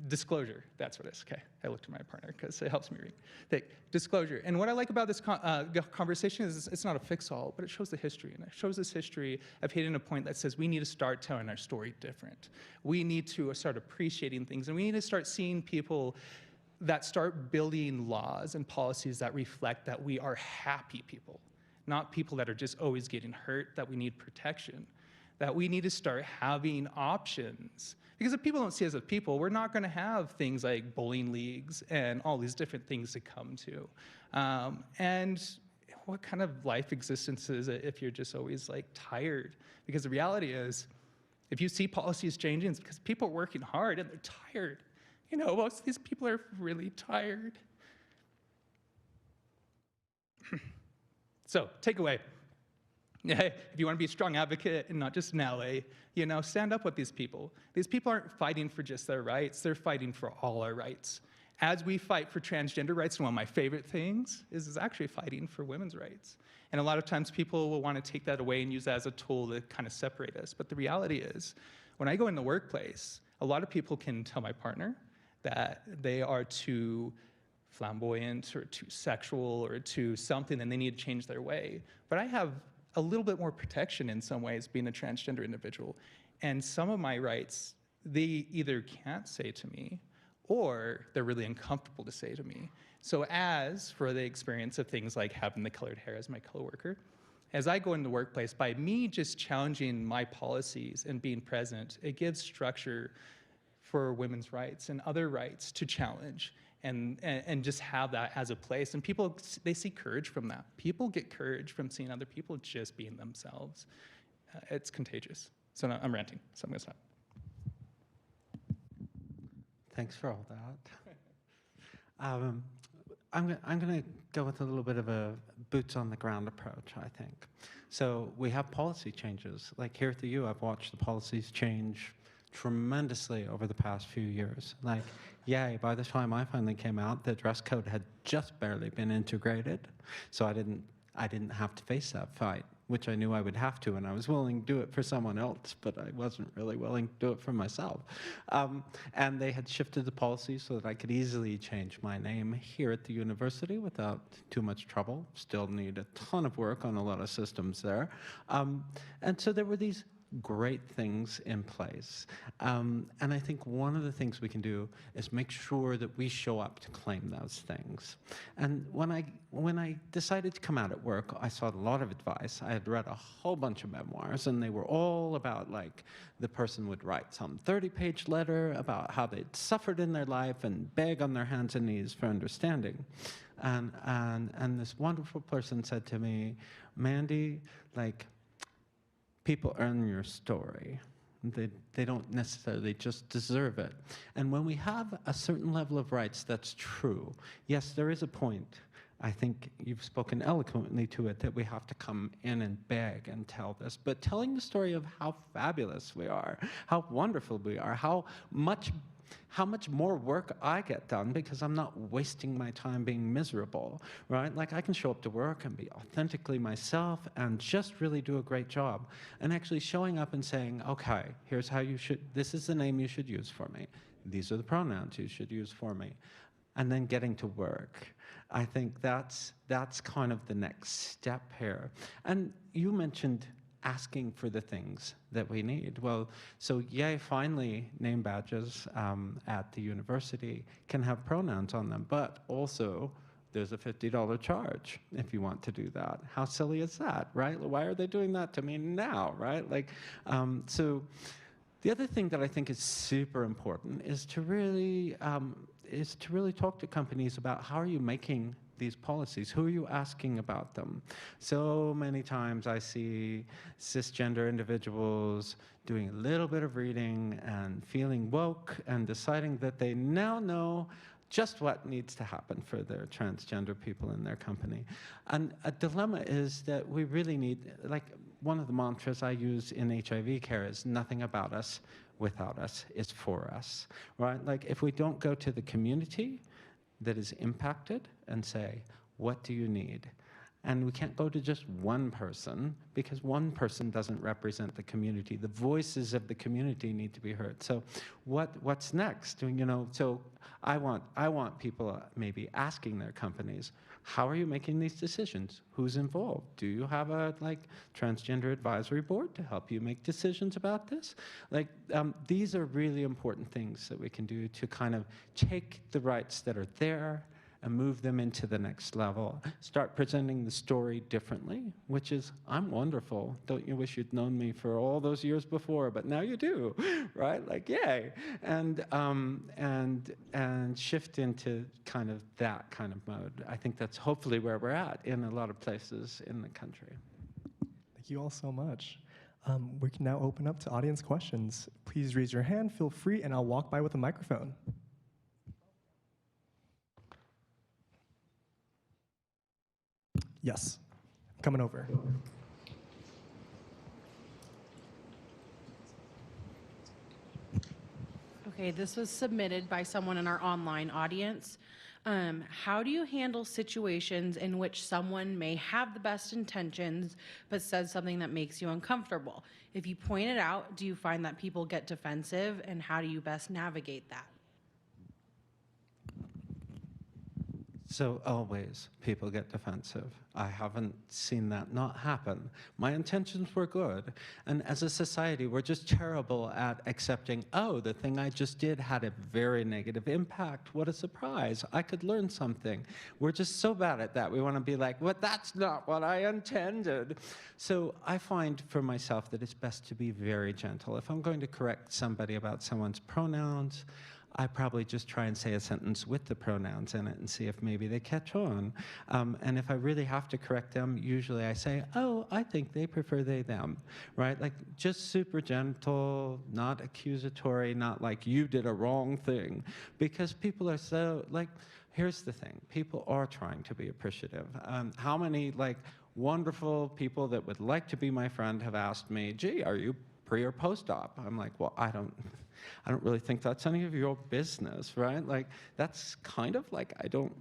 Disclosure, that's what it is. Okay, I looked at my partner because it helps me read. Disclosure. And what I like about this conversation is it's not a fix-all, but it shows the history. And it shows this history of hitting a point that says we need to start telling our story different. We need to start appreciating things, and we need to start seeing people that start building laws and policies that reflect that we are happy people. Not people that are just always getting hurt, that we need protection, that we need to start having options. Because if people don't see us as people, we're not going to have things like bowling leagues and all these different things to come to. And what kind of life existence is it if you're just always tired? Because the reality is, if you see policies changing, it's because people are working hard and they're tired. Most of these people are really tired. So, takeaway. If you want to be a strong advocate and not just an ally, stand up with these people. These people aren't fighting for just their rights, they're fighting for all our rights. As we fight for transgender rights, and one of my favorite things is actually fighting for women's rights. And a lot of times people will want to take that away and use that as a tool to kind of separate us. But the reality is, when I go in the workplace, a lot of people can tell my partner that they are too flamboyant or too sexual or too something and they need to change their way. But I have a little bit more protection in some ways being a transgender individual. And some of my rights, they either can't say to me or they're really uncomfortable to say to me. So as for the experience of things like having the colored hair as my coworker, as I go into the workplace, by me just challenging my policies and being present, it gives structure for women's rights and other rights to challenge and just have that as a place. And people, they see courage from that. People get courage from seeing other people just being themselves. It's contagious. So no, I'm ranting, so I'm gonna stop. Thanks for all that. I'm going to go with a little bit of a boots on the ground approach, I think. So we have policy changes. Like here at the U, I've watched the policies change tremendously over the past few years. Like, yay, by the time I finally came out, the dress code had just barely been integrated. So I didn't have to face that fight, which I knew I would have to, and I was willing to do it for someone else, but I wasn't really willing to do it for myself. And they had shifted the policy so that I could easily change my name here at the university without too much trouble. Still need a ton of work on a lot of systems there. And so there were these great things in place. And I think one of the things we can do is make sure that we show up to claim those things. And when I decided to come out at work, I sought a lot of advice. I had read a whole bunch of memoirs, and they were all about, like, the person would write some 30-page letter about how they'd suffered in their life and beg on their hands and knees for understanding. And this wonderful person said to me, Mandy, like, people earn your story. They don't necessarily just deserve it. And when we have a certain level of rights, that's true. Yes, there is a point. I think you've spoken eloquently to it, that we have to come in and beg and tell this. But telling the story of how fabulous we are, how wonderful we are, how much more work I get done because I'm not wasting my time being miserable, right? Like, I can show up to work and be authentically myself and just really do a great job. And actually showing up and saying, okay, here's how this is the name you should use for me. These are the pronouns you should use for me. And then getting to work. I think that's kind of the next step here. And you mentioned asking for the things that we need. Well, so yay, finally, name badges at the university can have pronouns on them, but also there's a $50 charge if you want to do that. How silly is that, right? Why are they doing that to me now, right? Like, so the other thing that I think is super important is to really talk to companies about how are you making these policies? Who are you asking about them? So many times I see cisgender individuals doing a little bit of reading and feeling woke and deciding that they now know just what needs to happen for their transgender people in their company. And a dilemma is that we really need, like, one of the mantras I use in HIV care is nothing about us without us is for us, right? Like, if we don't go to the community that is impacted and say, what do you need? And we can't go to just one person because one person doesn't represent the community. The voices of the community need to be heard. So what's next? So I want people maybe asking their companies, how are you making these decisions? Who's involved? Do you have a transgender advisory board to help you make decisions about this? These are really important things that we can do to kind of take the rights that are there and move them into the next level. Start presenting the story differently, which is, I'm wonderful. Don't you wish you'd known me for all those years before, but now you do, right? Like, yay. And shift into kind of that kind of mode. I think that's hopefully where we're at in a lot of places in the country. Thank you all so much. We can now open up to audience questions. Please raise your hand, feel free, and I'll walk by with a microphone. Yes, coming over. Okay, this was submitted by someone in our online audience. How do you handle situations in which someone may have the best intentions but says something that makes you uncomfortable? If you point it out, do you find that people get defensive, and how do you best navigate that? So always people get defensive. I haven't seen that not happen. My intentions were good. And as a society, we're just terrible at accepting, oh, the thing I just did had a very negative impact. What a surprise. I could learn something. We're just so bad at that. We want to be like, well, that's not what I intended. So I find for myself that it's best to be very gentle. If I'm going to correct somebody about someone's pronouns, I probably just try and say a sentence with the pronouns in it and see if maybe they catch on. And if I really have to correct them, usually I say, oh, I think they prefer they, them, right? Like just super gentle, not accusatory, not like you did a wrong thing. Because people are so, like, here's the thing. People are trying to be appreciative. How many, like, wonderful people that would like to be my friend have asked me, gee, are you pre or post-op? I'm like, well, I don't really think that's any of your business, right? Like, that's kind of like, I don't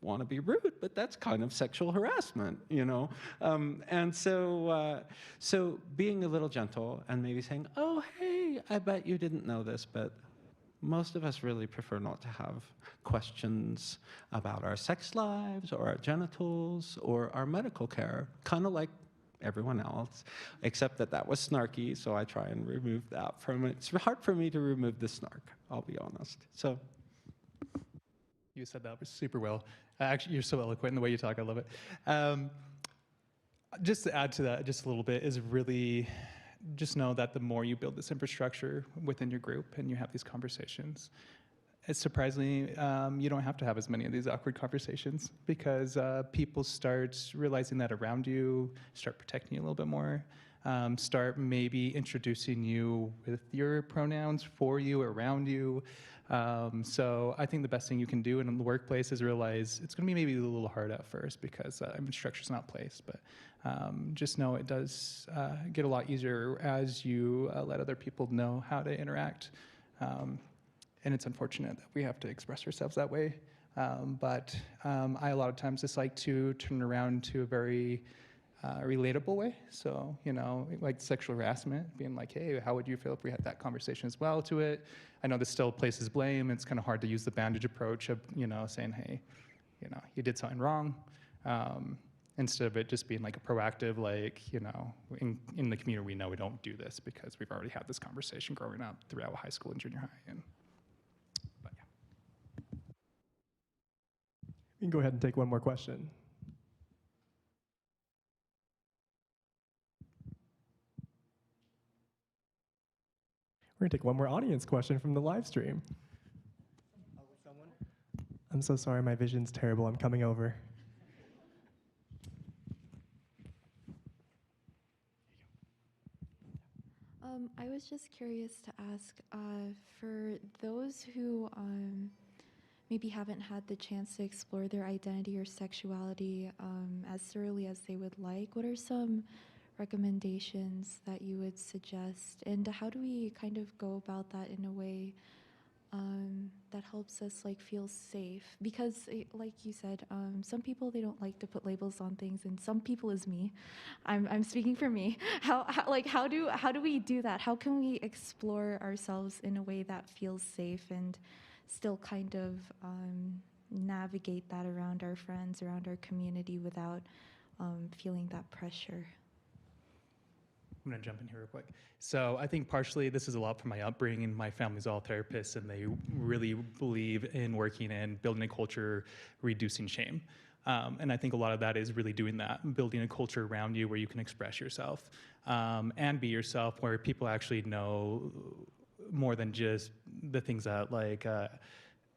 want to be rude, but that's kind of sexual harassment, you know? And so being a little gentle and maybe saying, oh, hey, I bet you didn't know this, but most of us really prefer not to have questions about our sex lives or our genitals or our medical care, kind of like everyone else, except that was snarky, so I try and remove that from it. It's hard for me to remove the snark, I'll be honest. So, you said that super well. Actually, you're so eloquent in the way you talk. I love it. Just to add to that just a little bit is really just know that the more you build this infrastructure within your group and you have these conversations, it's surprisingly, you don't have to have as many of these awkward conversations because people start realizing that around you, start protecting you a little bit more, start maybe introducing you with your pronouns for you, around you. So I think the best thing you can do in the workplace is realize it's going to be maybe a little hard at first because infrastructure's not placed, but just know it does get a lot easier as you let other people know how to interact. And it's unfortunate that we have to express ourselves that way. But I a lot of times just like to turn around to a very relatable way. So, you know, like sexual harassment, being like, hey, how would you feel if we had that conversation as well to it? I know this still places blame. It's kind of hard to use the bandage approach of, you know, saying, hey, you know, you did something wrong. Instead of it just being like a proactive, like, you know, in the community, we know we don't do this because we've already had this conversation growing up throughout high school and junior high. And We can go ahead and take one more question. We're going to take one more audience question from the live stream. I'm so sorry, my vision's terrible. I'm coming over. I was just curious to ask, for those who maybe haven't had the chance to explore their identity or sexuality as thoroughly as they would like, what are some recommendations that you would suggest? And how do we kind of go about that in a way that helps us like feel safe? Because like you said, some people, they don't like to put labels on things, and some people is me. I'm speaking for me. How do we do that? How can we explore ourselves in a way that feels safe and still kind of navigate that around our friends, around our community without feeling that pressure? I'm going to jump in here real quick. So I think partially this is a lot from my upbringing. My family's all therapists, and they really believe in working and building a culture, reducing shame. And I think a lot of that is really doing that, building a culture around you where you can express yourself and be yourself, where people actually know more than just the things that like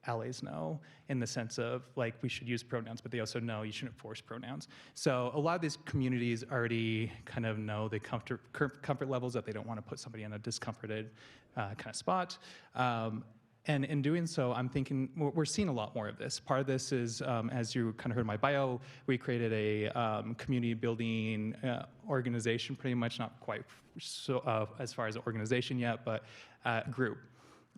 allies know, in the sense of like we should use pronouns, but they also know you shouldn't force pronouns. So a lot of these communities already kind of know the comfort levels that they don't want to put somebody in a discomforted kind of spot. And in doing so, I'm thinking we're seeing a lot more of this. Part of this is, as you kind of heard in my bio, we created a community building organization, pretty much not quite so as far as an organization yet, but group.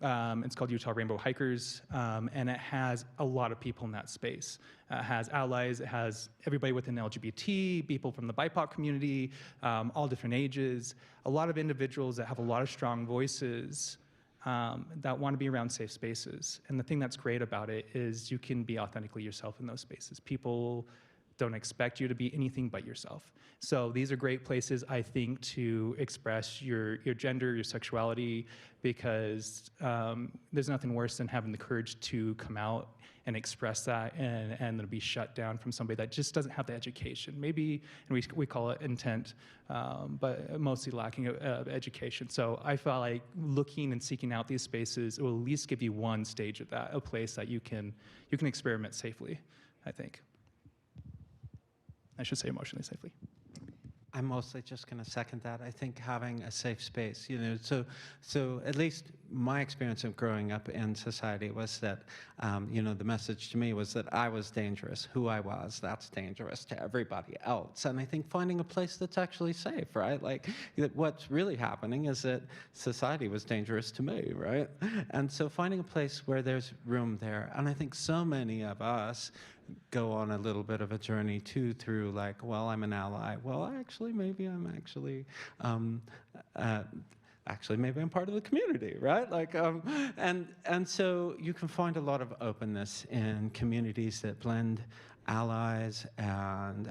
It's called Utah Rainbow Hikers, and it has a lot of people in that space. It has allies, it has everybody within LGBT, people from the BIPOC community, all different ages, a lot of individuals that have a lot of strong voices that want to be around safe spaces. And the thing that's great about it is you can be authentically yourself in those spaces. People don't expect you to be anything but yourself. So these are great places, I think, to express your gender, your sexuality, because there's nothing worse than having the courage to come out and express that and then be shut down from somebody that just doesn't have the education. Maybe, and we call it intent, but mostly lacking of education. So I felt like looking and seeking out these spaces will at least give you one stage of that, a place that you can experiment safely, I think. I should say emotionally safely. I'm mostly just going to second that. I think having a safe space, so at least my experience of growing up in society was that, the message to me was that I was dangerous. Who I was, that's dangerous to everybody else. And I think finding a place that's actually safe, right? Like, what's really happening is that society was dangerous to me, right? And so finding a place where there's room there. And I think so many of us go on a little bit of a journey too through like, well, I'm an ally. Well, actually, maybe I'm actually maybe I'm part of the community, right? Like, and so you can find a lot of openness in communities that blend allies and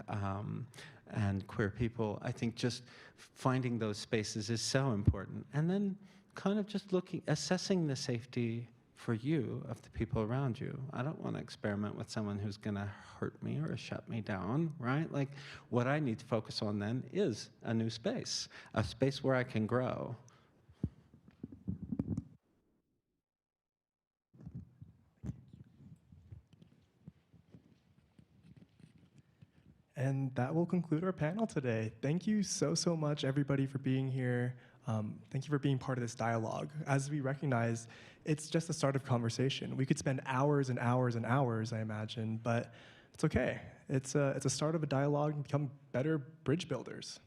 queer people. I think just finding those spaces is so important. And then kind of just assessing the safety for you of the people around you. I don't want to experiment with someone who's going to hurt me or shut me down, right? Like, what I need to focus on then is a new space, a space where I can grow. And that will conclude our panel today. Thank you so much, everybody, for being here. Thank you for being part of this dialogue. As we recognize, it's just the start of conversation. We could spend hours and hours and hours, I imagine, but it's okay. It's a start of a dialogue and become better bridge builders.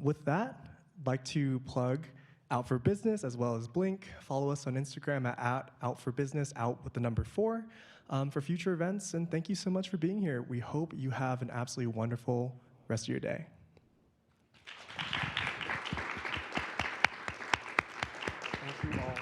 With that, I'd like to plug Out for Business as well as Blink. Follow us on Instagram at @outforbusiness, out with the number 4, for future events. And thank you so much for being here. We hope you have an absolutely wonderful rest of your day. Thank you all.